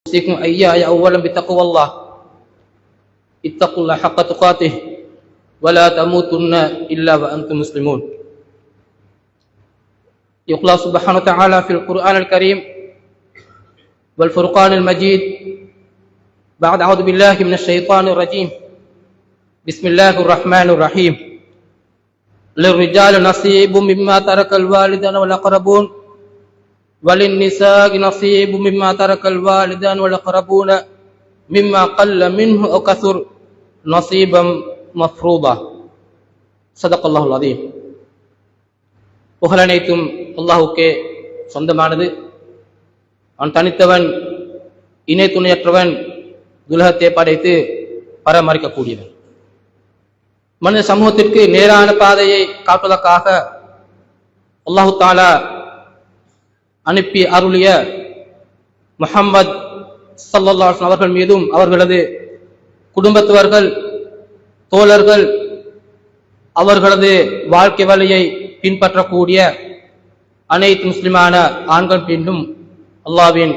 أوصيكم إياي أولا بتقوى الله اتقوا الله حق تقاته ولا تموتن إلا وأنتم مسلمون. يقول الله سبحانه وتعالى في القرآن الكريم والفرقان المجيد بعد أعوذ بالله من الشيطان الرجيم بسم الله الرحمن الرحيم. للرجال نصيب مما ترك الوالدان والأقربون وللنساء نصيب مما ترك الوالدان والأقربون مما قل منه أو كثر نصيبا مفروضا. صدق الله العظيم. புகழனைத்தும் அல்லாஹுக்கே சொந்தமானது. அவன் தனித்தவன், இணை துணையற்றவன், துலகத்தை படைத்து பராமரிக்கக்கூடியவன். மனித சமூகத்திற்கு நேரான பாதையை காட்டுவதற்காக அல்லாஹு தாலா அனுப்பி அருளிய முஹம்மது ஸல்லல்லாஹு அலைஹி வஸல்லம் அவர்கள் மீதும் அவர்களது குடும்பத்தவர்கள், தோழர்கள், அவர்களது வாழ்க்கை வழியை பின்பற்றக்கூடிய அனைத்து முஸ்லிமான ஆண்கள் பெண்ணும் அல்லாஹ்வின்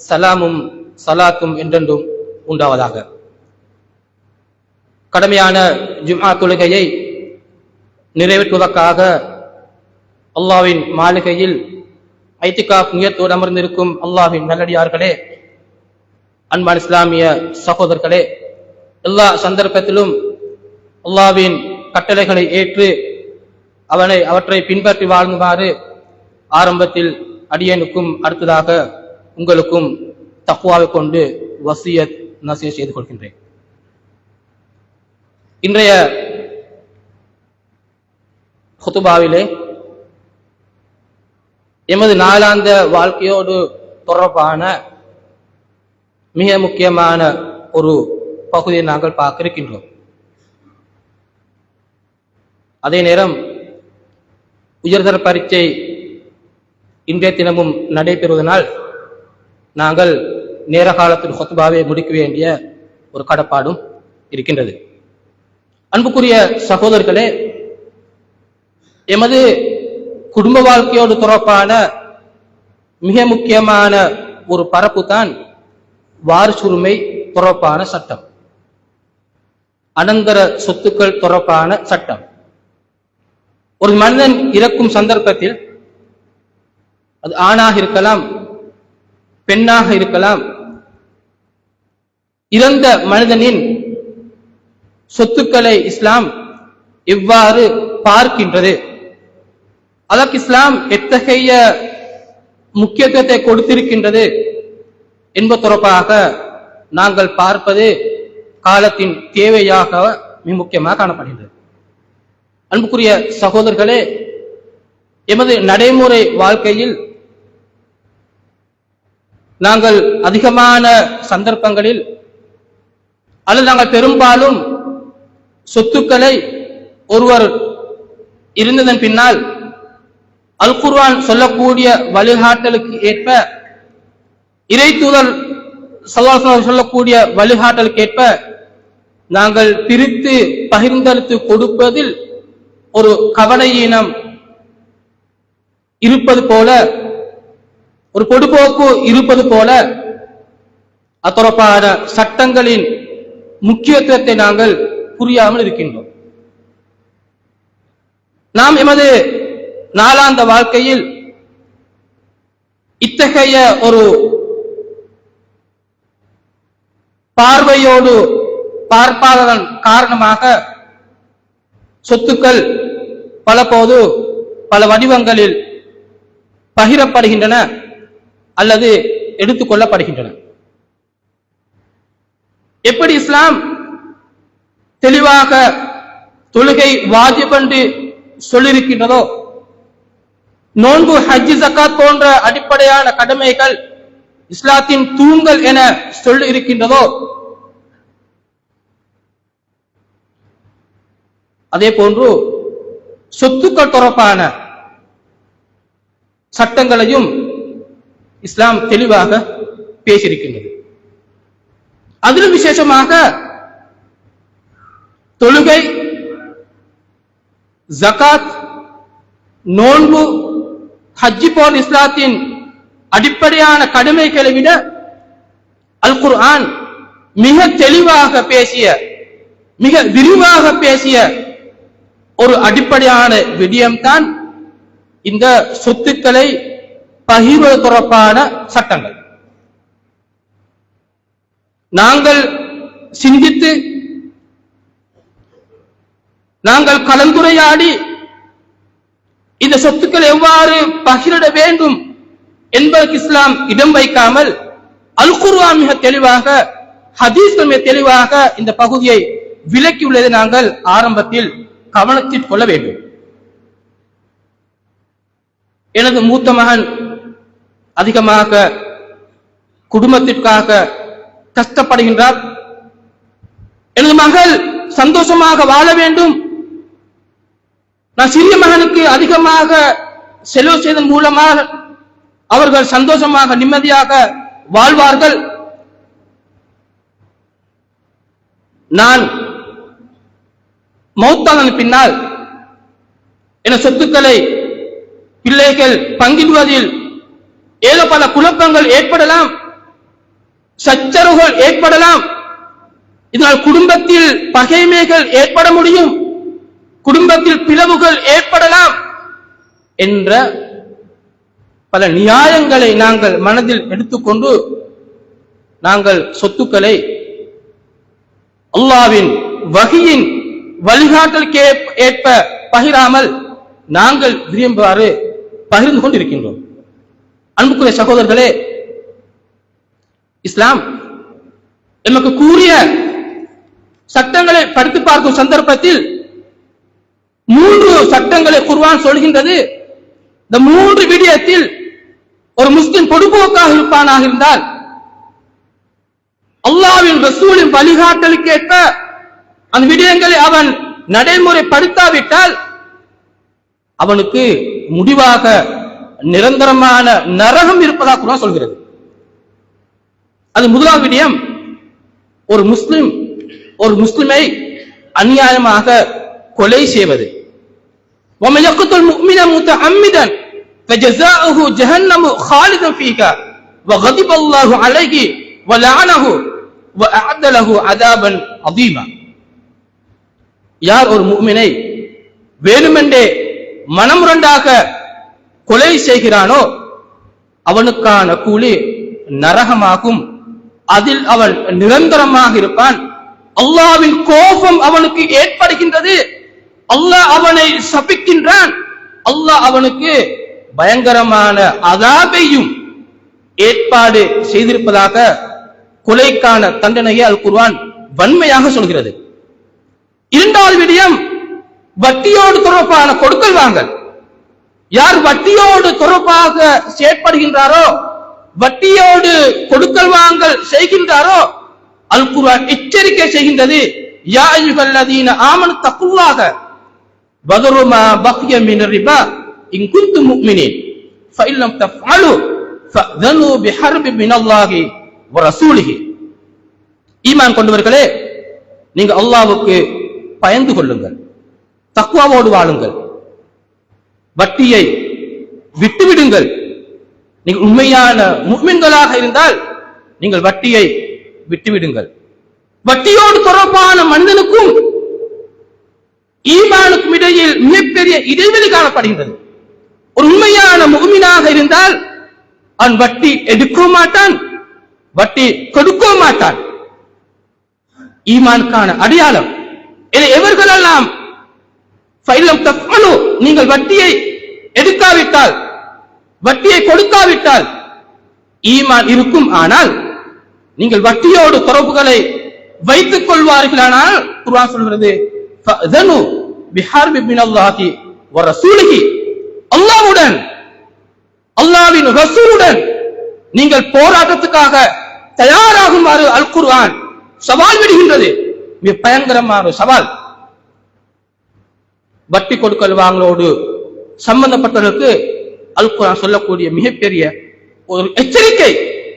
சலாமும் சலாத்தும் என்றென்றும் உண்டாவதாக. கடமையான ஜும்ஆ தொழுகையை நிறைவேற்றுவதற்காக அல்லாஹ்வின் மாளிகையில் ஐத்திகாஃப் நியத்தோடு அமர்ந்திருக்கும் அல்லாஹ்வின் நல்லடியார்களே, அன்பான இஸ்லாமிய சகோதரர்களே, எல்லா சந்தர்ப்பத்திலும் அல்லாஹ்வின் கட்டளைகளை ஏற்று அவற்றை பின்பற்றி வாழ்ந்துமாறு ஆரம்பத்தில் அடியனுக்கும் அடுத்ததாக உங்களுக்கும் தக்வாவை கொண்டு வசியத் நசீஹத் செய்து கொள்கின்றேன். இன்றைய ஹுதுபாவிலே எமது நாளாந்த வாழ்க்கையோடு தொடர்பான மிக முக்கியமான ஒரு பகுதியை நாங்கள் பார்க்க இருக்கின்றோம். அதே நேரம் உயர்தர பரீட்சை இன்றைய தினமும் நடைபெறுவதனால் நாங்கள் நேர காலத்தில் ஹுத்பாவை முடிக்க வேண்டிய ஒரு கடப்பாடும் இருக்கின்றது. அன்புக்குரிய சகோதரர்களே, எமது குடும்ப வாழ்க்கையோடு தொடர்பான மிக முக்கியமான ஒரு பரப்பு தான் வாரிசுரிமை தொடர்பான சட்டம், அனந்தர சொத்துக்கள் தொடர்பான சட்டம். ஒரு மனிதன் இறக்கும் சந்தர்ப்பத்தில் அது ஆணாக இருக்கலாம், பெண்ணாக இருக்கலாம், இறந்த மனிதனின் சொத்துக்களை இஸ்லாம் எவ்வாறு பார்க்கின்றது, அதற்கு இஸ்லாம் எத்தகைய முக்கியத்துவத்தை கொடுத்திருக்கின்றது என்பது தொடர்பாக நாங்கள் பார்ப்பது காலத்தின் தேவையாக மிக முக்கியமாக காணப்படுகின்றது. அன்புக்குரிய சகோதரர்களே, எமது நடைமுறை வாழ்க்கையில் நாங்கள் அதிகமான சந்தர்ப்பங்களில் அல்லது நாங்கள் பெரும்பாலும் சொத்துக்களை ஒருவர் இருந்ததன் பின்னால் அல் குர்ஆன் சொல்லக்கூடிய வழிகாட்டலுக்கு ஏற்ப, இறை தூதர் ஸல்லல்லாஹு அலைஹி வஸல்லம் சொல்லக்கூடிய வழிகாட்டலுக்கு ஏற்ப நாங்கள் பிரித்து பகிர்ந்தளித்து கொடுப்பதில் ஒரு கவலையீனம் இருப்பது போல, ஒரு பொடுபோக்கு இருப்பது போல அத்தொடர்பான சட்டங்களின் முக்கியத்துவத்தை நாங்கள் புரியாமல் இருக்கின்றோம். நாம் எமது நாளாந்த வாழ்க்கையில் இத்தகைய ஒரு பார்வையோடு பார்ப்பாததன் காரணமாக சொத்துக்கள் பலபோது பல வடிவங்களில் பகிரப்படுகின்றன அல்லது எடுத்துக் கொள்ளப்படுகின்றன. எப்படி இஸ்லாம் தெளிவாக தொழுகை வாஜிப் என்று சொல்லியிருக்கின்றதோ, நோன்பு, ஹஜ், ஜகாத் போன்ற அடிப்படையான கடமைகள் இஸ்லாத்தின் தூண்கள் என சொல்லி இருக்கின்றதோ, அதே போன்று சொத்துக்கள் தொடர்பான சட்டங்களையும் இஸ்லாம் தெளிவாக பேசியிருக்கின்றது. அதிலும் விசேஷமாக தொழுகை, ஜகாத், நோன்பு, ஹஜ்ஜி போன்ற இஸ்லாத்தின் அடிப்படையான கடமைகளை விட அல் குர்ஆன் மிக தெளிவாக பேசிய, மிக விரிவாக பேசிய ஒரு அடிப்படையான விடயம்தான் இந்த சொத்துக்களை பகிர்வது தொடர்பான சட்டங்கள். நாங்கள் சிந்தித்து, நாங்கள் கலந்துரையாடி இந்த சொத்துக்கள் எவ்வாறு பகிரிட வேண்டும் என்பதற்கு இஸ்லாம் இடம் வைக்காமல் அல் குர்ஆன் மிக தெளிவாக, ஹதீஸ்கள் மிக தெளிவாக இந்த பகுதியை விளக்கியுள்ளதை நாங்கள் ஆரம்பத்தில் கவனத்தில் கொள்ள வேண்டும். எனது மூத்த மகன் அதிகமாக குடும்பத்திற்காக கஷ்டப்படுகின்றார். எனது மகள் சந்தோஷமாக வாழ வேண்டும். நான் சிறிய மகனுக்கு அதிகமாக செலவு செய்ததன் மூலமாக அவர்கள் சந்தோஷமாக நிம்மதியாக வாழ்வார்கள். நான் மௌத்தான பின்னால் என சொத்துக்களை பிள்ளைகள் பங்கிடுவதில் ஏதோ பல குழப்பங்கள் ஏற்படலாம், சச்சரவுகள் ஏற்படலாம். இதனால் குடும்பத்தில் பகைமைகள் ஏற்பட முடியும், குடும்பத்தில் பிளவுகள் ஏற்படலாம் என்ற பல நியாயங்களை நாங்கள் மனதில் எடுத்துக்கொண்டு நாங்கள் சொத்துக்களை அல்லாஹ்வின் வஹியின் வழிகாட்டலுக்கு ஏற்ப பகிராமல் நாங்கள் விரும்புவாறு பகிர்ந்து கொண்டிருக்கின்றோம். அன்புக்குரிய சகோதரர்களே, இஸ்லாம் நமக்கு கூறிய சட்டங்களை படித்து பார்க்கும் சந்தர்ப்பத்தில் 3 சட்டங்களை குர்ஆன் சொல்கின்றது. இந்த 3 விடயத்தில் ஒரு முஸ்லிம் பொதுபோக்காக இருப்பானாக இருந்தால், அல்லாஹ்வின் ரசூலின் வழிகாட்டலுக்கு ஏற்ப அந்த விடயங்களை அவன் நடைமுறைப்படுத்தாவிட்டால் அவனுக்கு முடிவாக நிரந்தரமான நரகம் இருப்பதாக குர்ஆன் சொல்கிறது. அது முதலாவது விடயம். ஒரு முஸ்லிமை அநியாயமாக கொலை செய்வது. وَمَنْ يَقْتُلْ مُؤْمِنًا مُتَعَمِّدًا فَجَزَاؤُهُ جَهَنَّمُ خَالِدًا فِيهَا وَغَضِبَ اللَّهُ عَلَيْهِ وَلَعَنَهُ وَأَعَدَّ لَهُ عَذَابًا عَظِيمًا. யார் ஒரு முஃமினை வேணுமென்றே மனமுரண்டாக கொலை செய்கிறானோ அவனுக்கான கூலி நரகமாகும். அதில் அவன் நிரந்தரமாக இருப்பான். அல்லாஹ்வின் கோபம் அவனுக்கு ஏற்படுகின்றது. அல்லாஹ் அவனை சபிக்கின்றான். அல்லாஹ் அவனுக்கு பயங்கரமான அதாபையும் ஏற்பாடு செய்திருப்பதாக கொலைக்கான தண்டனையை அல் குர்ஆன் வன்மையாக சொல்கிறது. இரண்டாவது விடயம், வட்டியோடு தொடர்பான கொடுக்கல் வாங்கல். யார் வட்டியோடு தொடர்பாக செயற்படுகின்றாரோ, வட்டியோடு கொடுக்கல் வாங்கல் செய்கின்றாரோ, அல் குர்ஆன் எச்சரிக்கை செய்கின்றது. யா அய்யுஹல்லதீன ஆமனு தக்குல்லாஹ வதரு மா பக்கிய மினர் ரிபா இன் குன்தும் முஃமினீன் ஃபஇன் லம் தஃஅலு ஃபஅதனு பிஹர்பி மினல்லாஹி வ ரசூலிஹி. ஈமான் கொண்டவர்களே, நீங்கள் அல்லாஹ்வுக்கு பயந்து கொள்ளுங்கள், தக்வாவோடு வாழுங்கள், வட்டியை விட்டுவிடுங்கள். நீங்கள் உண்மையான முஃமின்களாக இருந்தால் நீங்கள் வட்டியை விட்டுவிடுங்கள். வட்டியோடு தொடர்பான மனிதனுக்கும் ஈமானுக்கும் இடையில் மிகப்பெரிய இடைவெளி காணப்படுகின்றது. ஒரு உண்மையான முஃமினாக இருந்தால் அவன் வட்டி எடுக்கவும் மாட்டான், வட்டி கொடுக்கவும் மாட்டான். ஈமானுக்கான அடையாளம். எவர்களெல்லாம் நீங்கள் வட்டியை எடுக்காவிட்டால், வட்டியை கொடுக்காவிட்டால் ஈமான் இருக்கும். ஆனால் நீங்கள் வட்டியோடு தொடர்புகளை வைத்துக் கொள்வார்களானால் குர்ஆன் சொல்கிறது ஃபஅதனு பிஹர்பி மினல்லாஹி வ ரசூலிஹி. அல்லாஹ்வுடன், அல்லாஹ்வின் ரசூலுடன் நீங்கள் போராட்டத்துக்காக தயாராகுமாறு அல் குர்ஆன் சவால் விடுகின்றது. மிக பயங்கரமான சவால். வட்டி கொடுக்கல் வாங்கலோடு சம்பந்தப்பட்டவர்களுக்கு அல் குர்ஆன் சொல்லக்கூடிய மிகப்பெரிய ஒரு எச்சரிக்கை.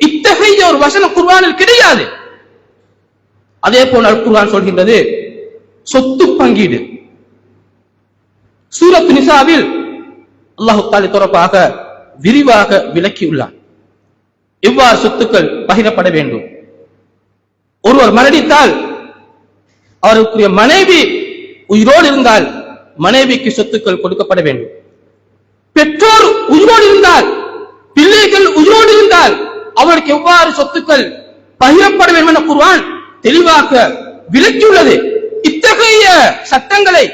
இத்தகைய ஒரு வசனம் குர்ஆனில் கிடையாது. அதே போல் அல் குர்ஆன் சொல்கின்றது சொத்து பங்கீடு. சூரத் நிசாவில் அல்லாஹ் தஆலா தொடர்பாக விரிவாக விளக்கியுள்ளார். எவ்வாறு சொத்துக்கள் பகிரப்பட வேண்டும், ஒருவர் மரணித்தால் அவருக்குரிய மனைவி உயிரோடு இருந்தால் மனைவிக்கு சொத்துக்கள் கொடுக்கப்பட வேண்டும். பெற்றோர் உயிரோடு இருந்தால், பிள்ளைகள் உயிரோடு இருந்தால் அவருக்கு எவ்வாறு சொத்துக்கள் பகிரப்பட வேண்டும் என குர்ஆன் தெளிவாக விளக்கியுள்ளது. இத்தகைய சட்டங்களை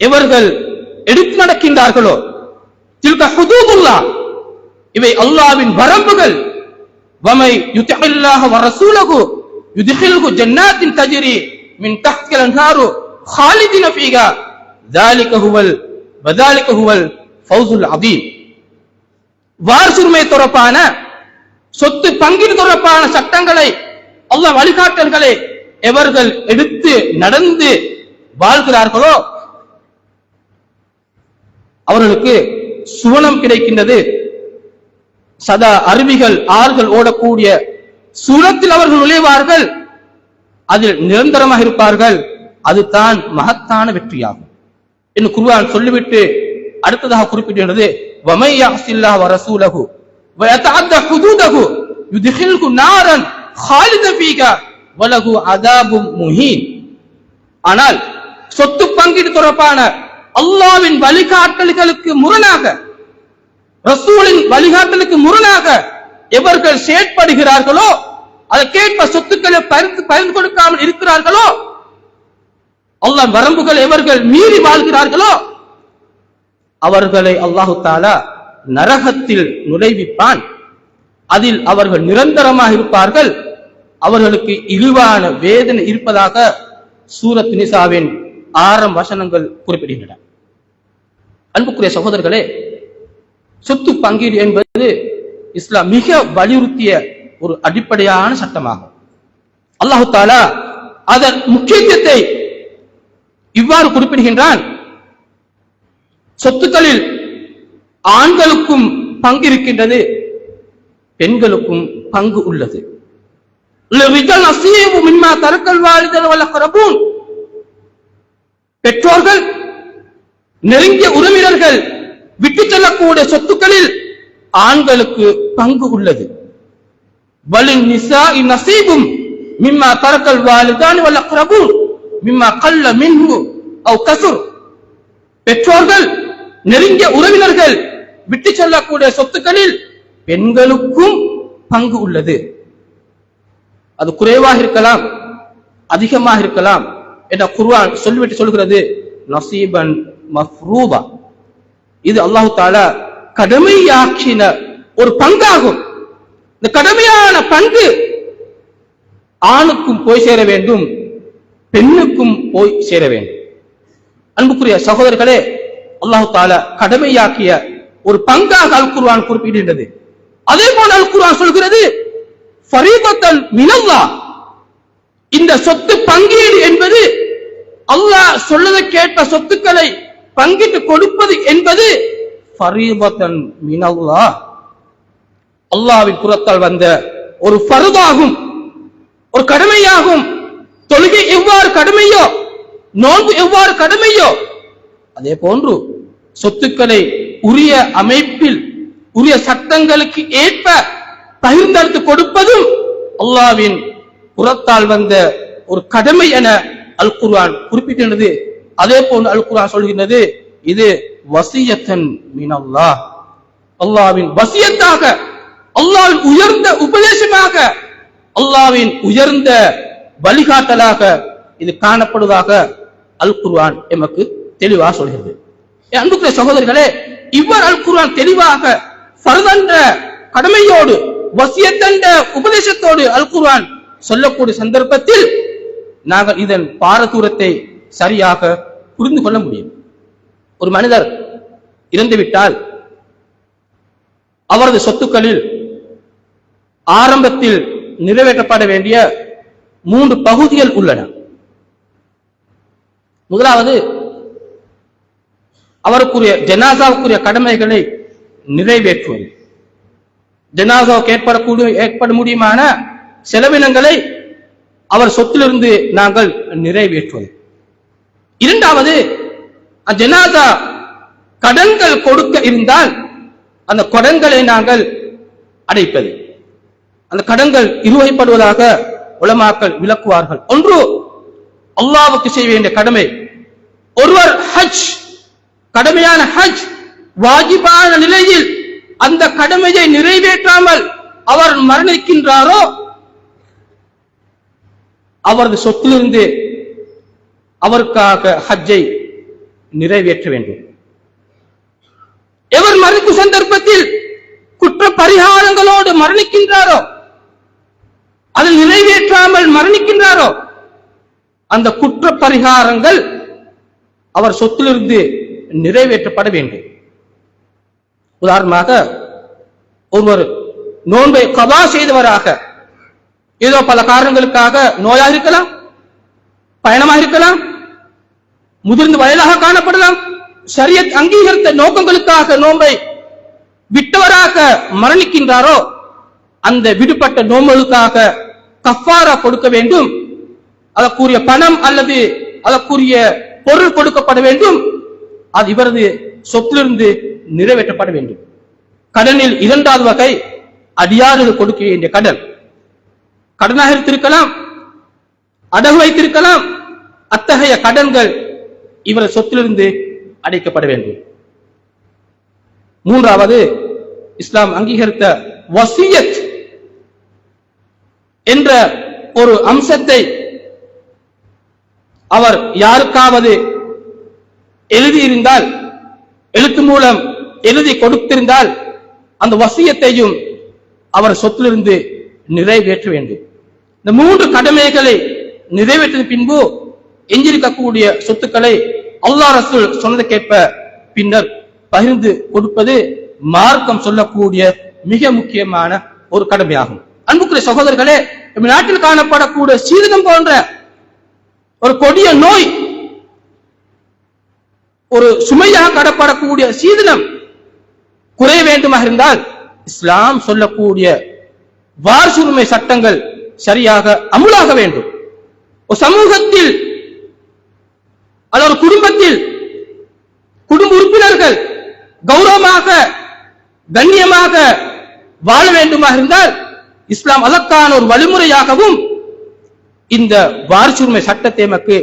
எவர்கள் எடுத்து நடக்கின்றார்களோ, தில்க ஹுதூதுல்லாஹ், இவை அல்லாஹ்வின் வரம்புகள். வமை யுத்தில்லாஹ வ ரசூலஹு யுத்கில்ஹு ஜன்னாத்தின் தஜ்ரி மின் தஹ்தில் அன்ஹாரு ஹாலிதின ஃபீஹா ذلك ஹுவல் ஃபௌசுல் அதீம். வாரிசுரிமை தொடர்பான, சொத்து பங்கீடு தொடர்பான சட்டங்களை, அல்லாஹ் வழிகாட்டல்களை எவர்கள் எடுத்து நடந்து வாழ்கிறார்களோ அவர்களுக்கு சுவனம் கிடைக்கின்றது. சதா அருவிகள், ஆறுகள் ஓடக்கூடிய சூழத்தில் அவர்கள் நுழைவார்கள், அதில் நிரந்தரமாக இருப்பார்கள். அதுதான் மகத்தான வெற்றியாகும் என்று குர்ஆன் சொல்லிவிட்டு அடுத்ததாக குறிப்பிடுகிறது, வமை யஅஸில்லாஹ வ ரசூலஹு வ யதஅத்த ஹுதூதஹு யுத்கில்ஹு நாரன் ஹாலிதன் ஃபீஹா வ லஹு அஸாபும் முஹீன். ஆனால் சொத்து பங்கீடு தொடர்பான அல்லாஹ்வின் வழிகாட்டல்களுக்கு முரணாக, ரசூலின் வழிகாட்டலுக்கு முரணாக எவர்கள் செயற்படுகிறார்களோ, அதற்கேற்ப சொத்துக்களை பகிர்ந்து கொடுக்காமல் இருக்கிறார்களோ, அல்லாஹ் வரம்புகள் எவர்கள் மீறி வாழ்கிறார்களோ அவர்களை அல்லாஹு தஆலா நரகத்தில் நுழைவிப்பான். அதில் அவர்கள் நிரந்தரமாக இருப்பார்கள். அவர்களுக்கு இழிவான வேதனை இருப்பதாக சூரத் நிசாவின் 6 வசனங்கள் குறிப்பிடுகின்றன. அன்புக்குரிய சகோதரர்களே, சொத்து பங்கீடு என்பது இஸ்லாம் மிக வலியுறுத்திய ஒரு அடிப்படையான சட்டமாகும். அல்லாஹு தஆலா அதன் முக்கியத்துவத்தை இவ்வாறு குறிப்பிடுகின்றான், சொத்துக்களில் ஆண்களுக்கும் பங்கு இருக்கின்றது, பெண்களுக்கும் பங்கு உள்ளது. பெற்றோர்கள், நெருங்கிய உறவினர்கள் விட்டு செல்லக்கூடிய சொத்துக்களில் ஆண்களுக்கு பங்கு உள்ளது. வலின் நிசாஇ நஸீபும் மிம்மா தரக்கல் வாலிதானி வல் அக்ரபூன் மிம்மா கல்ல மின்ஹு அவ் கஸுர். பெற்றோர்கள், நெருங்கிய உறவினர்கள் விட்டு செல்லக்கூடிய சொத்துக்களில் பெண்களுக்கும் பங்கு உள்ளது. அது குறைவாக இருக்கலாம், அதிகமாக இருக்கலாம் என்ற குர்ஆன் சொல்லிவிட்டு சொல்கிறது, நஸீபன் மஃப்ரூபா. இது அல்லாஹு தஆலா கடமையாக்கின ஒரு பங்காகும். இந்த கடமையான பங்கு ஆணுக்கும் போய் சேர வேண்டும், பெண்ணுக்கும் போய் சேர வேண்டும். அன்புக்குரிய சகோதரர்களே, அல்லாஹு தஆலா கடமையாக்கிய ஒரு பங்காக அல் குர்ஆன் குறிப்பிடுகின்றது. அதே போல அல் குர்ஆன் சொல்கிறது, ஃபரீதத்தன் மினல்லாஹ். இந்த சொத்து பங்கீடு என்பது அல்லாஹ் சொல்லதை கேட்ட சொத்துக்களை பங்கிட்டு கொடுப்பது என்பது ஃபரீதத்தன் மினல்லாஹ், அல்லாஹ்வின் புறத்தால் வந்த ஒரு ஃபர்தாகும், ஒரு கடமையாகும். தொழுகை எவ்வாறு கடமையோ, நோன்பு எவ்வாறு கடமையோ, அதே போன்று சொத்துக்களை உரிய அமைப்பில், உரிய சட்டங்களுக்கு ஏற்ப பகிர்ந்தெடுத்து கொடுப்பதும் அல்லாஹ்வின் புறத்தால் வந்த ஒரு கடமை என அல் குர்ஆன் குறிப்பிட்டிருந்தது. அதே போன்று அல் குர்ஆன் சொல்கின்றது, இது வசியத்தன் மினல்லாஹ், அல்லாஹ்வின் வசியத்தாக, அல்லாஹ்வின் உயர்ந்த உபதேசமாக, அல்லாஹ்வின் உயர்ந்த வழிகாட்டலாக இது காணப்படுவதாக அல் குர்ஆன் எமக்கு தெளிவாக சொல்கிறது. அன்புக்குரிய சகோதரர்களே, இவ்வாறு அல் குர்ஆன் தெளிவாக ஃபர்தென்ற கடமையோடு, வசியத்தென்ற உபதேசத்தோடு அல் குர்ஆன் சொல்லக்கூடிய சந்தர்ப்பத்தில் நாங்கள் இதன் பாரதூரத்தை சரியாக புரிந்து கொள்ள முடியும். ஒரு மனிதர் இறந்துவிட்டால் அவரது சொத்துக்களில் ஆரம்பத்தில் நிறைவேற்றப்பட வேண்டிய 3 பகுதிகள் உள்ளன. முதலாவது, அவருக்குரிய ஜனாசாவுக்குரிய கடமைகளை நிறைவேற்றுவது, ஜனாசாவுக்கு ஏற்பட முடியுமான செலவினங்களை அவர் சொத்திலிருந்து நாங்கள் நிறைவேற்றுவது. இரண்டாவது, ஜனாசா கடன்கள் கொடுக்க இருந்தால் அந்த கடன்களை நாங்கள் அடைப்பது. அந்த கடன்கள் இருவகைப்படுவதாக உலமாக்கள் விளக்குவார்கள். ஒன்று, அல்லாஹ்வுக்கு செய்ய வேண்டிய கடமை. ஒருவர் ஹஜ், கடமையான ஹஜ் வாஜிபான நிலையில் அந்த கடமையை நிறைவேற்றாமல் அவர் மரணிக்கின்றாரோ அவரது சொத்திலிருந்து அவருக்காக ஹஜ்ஜை நிறைவேற்ற வேண்டும். எவர் மரணிக்கும் சந்தர்ப்பத்தில் குற்ற பரிகாரங்களோடு மரணிக்கின்றாரோ, அதை நிறைவேற்றாமல் மரணிக்கின்றாரோ, அந்த குற்ற பரிகாரங்கள் அவர் சொத்திலிருந்து நிறைவேற்றப்பட வேண்டும். உதாரணமாக, ஒருவர் நோன்பை கதா செய்தவராக, ஏதோ பல காரணங்களுக்காக நோயாக இருக்கலாம், பயணமாக இருக்கலாம், முதிர்ந்து வயதாக காணப்படலாம், ஷரியத் அங்கீகரித்த நோக்கங்களுக்காக நோன்பை விட்டவராக மரணிக்கின்றாரோ அந்த விடுபட்ட நோம்பலுக்காக கஃபாரா கொடுக்க வேண்டும். அதற்குரிய பணம் அல்லது அதற்குரிய பொருள் கொடுக்கப்பட வேண்டும். அது இவரது சொத்திலிருந்து நிறைவேற்றப்பட வேண்டும். கடனில் இரண்டாவது வகை அடியாறுகள் கொடுக்க வேண்டிய கடன். கடனாக இருக்கலாம், அடகு வைத்திருக்கலாம். அத்தகைய கடன்கள் இவரது சொத்திலிருந்து அடைக்கப்பட வேண்டும். மூன்றாவது, இஸ்லாம் அங்கீகரித்த வசியத் என்ற ஒரு அம்சத்தை அவர் யாருக்காவது எழுதியிருந்தால், எழுத்து மூலம் எழுதி கொடுத்திருந்தால் அந்த வசியத்தையும் அவர் சொத்திலிருந்து நிறைவேற்ற வேண்டும். இந்த மூன்று கடமைகளை நிறைவேற்றின பின்பு எஞ்சிருக்கக்கூடிய சொத்துக்களை அல்லாஹ் ரசூல் சொன்னதற்கேற்ப பின்னர் பகிர்ந்து கொடுப்பது மார்க்கம் சொல்லக்கூடிய மிக முக்கியமான ஒரு கடமையாகும். அன்புக்குரிய சகோதரர்களே, நாட்டில் காணப்படக்கூடிய சீதனம் போன்ற ஒரு கொடிய நோய், ஒரு சுமையாக கடப்படக்கூடிய சீதனம் குறைய வேண்டுமாக இருந்தால் இஸ்லாம் சொல்லக்கூடிய வாரிசுரிமை சட்டங்கள் சரியாக அமுலாக வேண்டும். ஒரு சமூகத்தில் அல்லது ஒரு குடும்பத்தில் குடும்ப உறுப்பினர்கள் கௌரவமாக கண்ணியமாக வாழ வேண்டுமாக இருந்தால் இஸ்லாம் அதற்கான ஒரு வழிமுறையாகவும் இந்த வாரிசுரிமை சட்டத்தை நமக்கு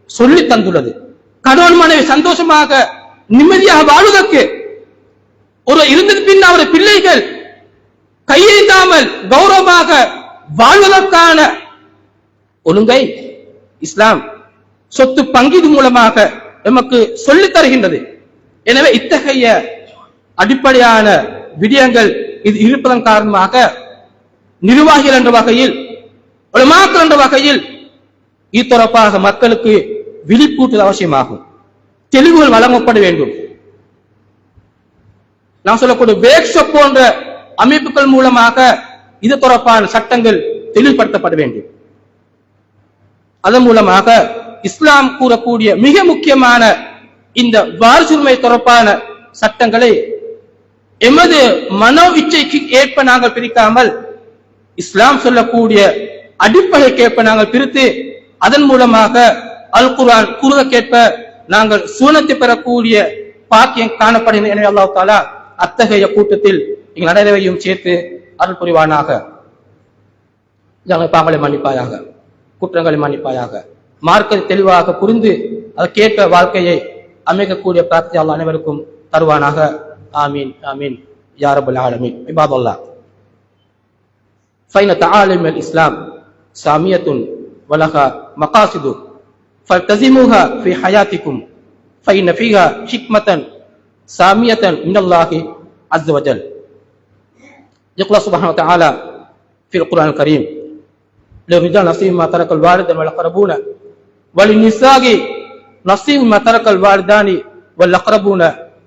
சொல்லி தந்துள்ளது. கணவன் மனைவி சந்தோஷமாக நிம்மதியாக வாழ்வதற்கு, ஒரு இருந்தது பின் அவருடைய பிள்ளைகள் கையேந்தாமல் கௌரவமாக வாழ்வதற்கான ஒழுங்கை இஸ்லாம் சொத்து பங்கீடு மூலமாக நமக்கு சொல்லித் தருகின்றது. எனவே இத்தகைய அடிப்படையான விடயங்கள் இது இருப்பதன் காரணமாக நிர்வாகிகள் என்ற வகையில், உலமாக்கள் என்ற வகையில் இது தொடர்பாக மக்களுக்கு விழிப்பூட்டல் அவசியமாகும். தெளிவுகள் வழங்கப்பட வேண்டும். நான் சொல்லக்கூடிய வேக்ஷப் போன்ற அமைப்புகள் மூலமாக இது தொடர்பான சட்டங்கள் தெளிவுபடுத்தப்பட வேண்டும். அதன் மூலமாக இஸ்லாம் கூறக்கூடிய மிக முக்கியமான இந்த வாரிசுரிமை தொடர்பான சட்டங்களை எமது மனோ இச்சைக்கு ஏற்ப நாங்கள் பிரிக்காமல் இஸ்லாம் சொல்லக்கூடிய அடிப்படைக்கேற்ப நாங்கள் பிரித்து அதன் மூலமாக அல் குர்ஆன் கூறுவதற்கேற்ப நாங்கள் சுவனத்தை பெறக்கூடிய பாக்கியம் காணப்படுகிறது. எனவே அல்லாஹ் தஆலா அத்தகைய கூட்டத்தில் எங்கள் அனைவரையும் சேர்த்து அருள் புரிவானாக. எங்கள் பாவங்களை மன்னிப்பாயாக, குற்றங்களை மன்னிப்பாயாக. மார்க்கத்தை தெளிவாக புரிந்து அதற்கேற்ற வாழ்க்கையை அமைக்கக்கூடிய பிரார்த்தனை அல்லாஹ் அனைவருக்கும் தருவானாக. ஆமீன் ஆமீன் யா ரப்பல் ஆலமீன். இபாதல்லாஹ், ஃபைன தஆலிம் அல் இஸ்லாம் சாமியத்துன் வலஹா மகாசிது ஃபல்தஸிமுஹா ஃபி ஹயாத்திக்கும் ஃபைன ஃபீஹா ஹிக்மத்தன் சாமியத்தன் மினல்லாஹி அஸ்ஸ வஜல். யக்லா சுப்ஹானஹு வ தஆலா ஃபில் குர்ஆனில் கரீம் للرجال نصيب ما ترك الوالدان والأقربون وللنساء نصيب ما ترك الوالدان والأقربون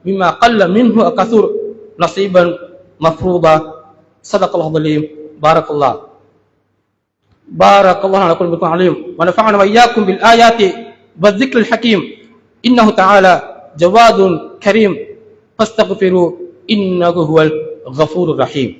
مما قل منه وكثر نصيبا مفروضا. صدق الله العظيم. بارك الله على كل بكم عليم ونفعنا وإياكم بالآيات والذكر الحكيم. إنه تعالى جواد كريم فاستغفروا إنه هو الغفور الرحيم.